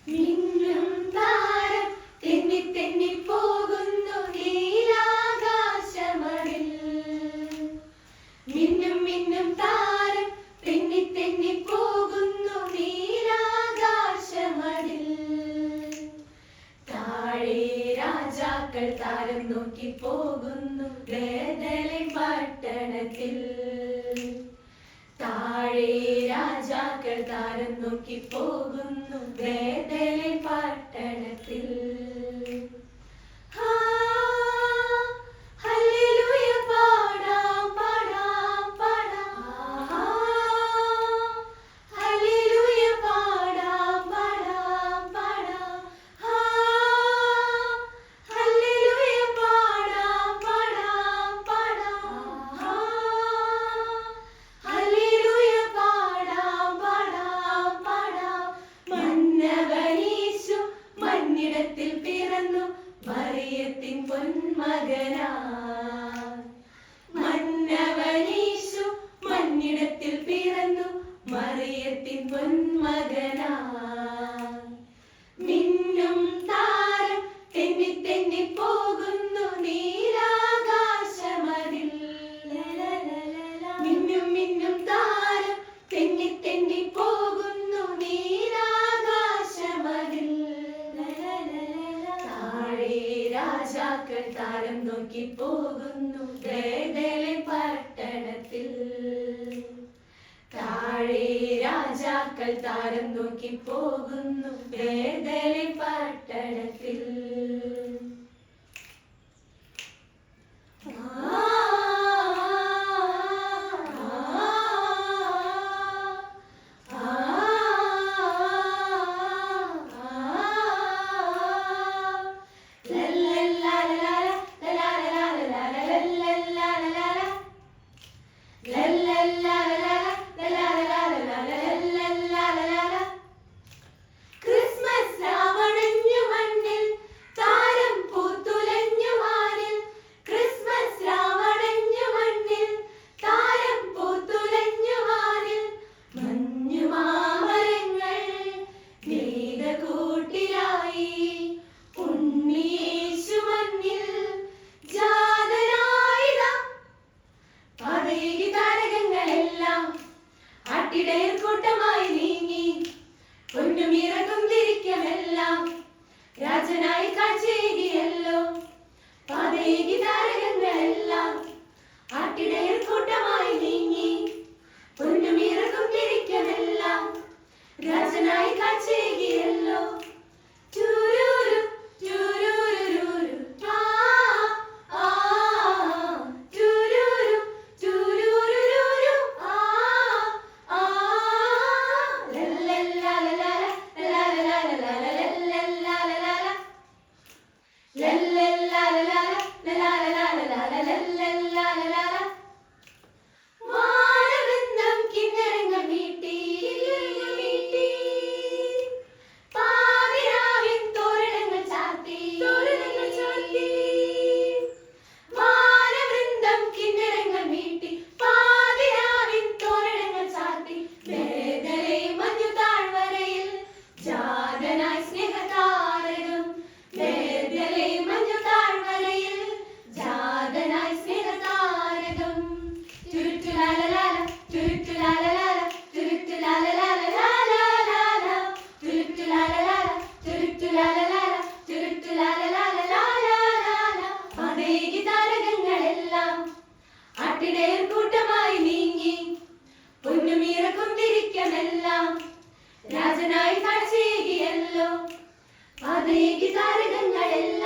മിന്നും താരം തെന്നി തെന്നി പോകുന്നു നീലാകാശമതിൽ. മിന്നും മിന്നും താരം തെന്നി തെന്നി പോകുന്നു നീലാകാശമതിൽ. താഴെ രാജാക്കൾ താരം നോക്കി പോകുന്നു ബേഥലേം പട്ടണത്തിൽ. താഴെ രാജാക്കൾ താരം നോക്കി പോകുന്നു ബേഥലേം പട്ടണത്തിൽ. ഹല്ലേലൂയ പാടാം പാടാം പാടാം. ഹല്ലേലൂയ പാടാം പാടാം പാടാം. ഹല്ലേലൂയ പാടാം പാടാം പാടാം. ഹല്ലേലൂയ പാടാം പാടാം പാടാം. മന്നവനീശു മന്നിടത്തിൽ പിറന്നു മറിയത്തിൻ പൊന്മകനായി. മന്നവനീശു മന്നിടത്തിൽ പിറന്നു മറിയത്തിൻ പൊന്മകനായി. മിന്നും താരം തെന്നി തെന്നി പോകുന്നു നീലാകാശമതിൽ. മിന്നും മിന്നും താരം തെന്നി തെന്നി പോകുന്നു നീലാകാശമതിൽ. താഴെ രാജാക്കൾ താരം നോക്കി പോകുന്നു ബേഥലേം പട്ടണത്തിൽ. താഴെ രാജാക്കൾ താരം നോക്കി പോകുന്നു ബേഥലേം പട്ടണത്തിൽ. ക്രിസ്മസ് രാവണഞ്ഞു മണ്ണിൽ താരം പൂത്തുലഞ്ഞു വാനിൽ. ക്രിസ്മസ് രാവണഞ്ഞു മണ്ണിൽ താരം പൂത്തുലഞ്ഞു വാനിൽ. മഞ്ഞുമാമരങ്ങൾ നെയ്ത കൂട്ടിലായി ഉണ്ണിയേശു മണ്ണിൽ ജാതനായിതാ. പാതയിലെ താരകങ്ങളെല്ലാം ആട്ടിടയർ കൂട്ടമായി നീങ്ങി. പൊന്നുമിറകും തിരിക്കമെല്ലാം രാജനായി കാഴ്ചയേകിയല്ലോ. പാതയിലെ താരകങ്ങളെല്ലാം ആട്ടിടയർ കൂട്ടമായി നീങ്ങി. പൊന്നുമിറകും തിരിക്കമെല്ലാം രാജനായി കാഴ്ചയേകിയല്ലോ. ചൂരൂരു ചൂരൂരു ആ ആ. ചൂരൂരു ചൂരൂരു ആ ആ. ലല്ലല്ലാലലാല ലല്ലല്ലാലലാല ലല്ലല്ലാലലാല ലല്ലല്ലാലലാല. വാനവൃന്ദം കിന്നരങ്ങൾ മീട്ടി. പാതിരാവിൻ തോരണങ്ങൾ ചാർത്തി. വാനവൃന്ദം കിന്നരങ്ങൾ മീട്ടി. പാതിരാവിൻ തോരണങ്ങൾ ചാർത്തി. ബേഥലേം മഞ്ഞു താഴ്വരയിൽ ജാതനായി സ്നേഹതാരകം. ബേഥലേം മഞ്ഞു താഴ്വരയിൽ ജാതനായി സ്നേഹതാരകം. ചുരുട്ടുലാലലാല ചുരുട്ടുലാലലാല ചുരുട്ടുലാലലാല ചുരുട്ടുലാലലാല ചുരുട്ടുലാലലാല ചുരുട്ടുലാലലാല. പാതയിലെ താരകങ്ങളെല്ലാം ആട്ടിടയർ കൂട്ടമായി നീങ്ങി. പൊന്നുമിറക്കും തിരിക്കമെല്ലാം രാജനായി കാഴ്ചയേകിയല്ലോ. പാതയിലെ താരകങ്ങളെല്ലാം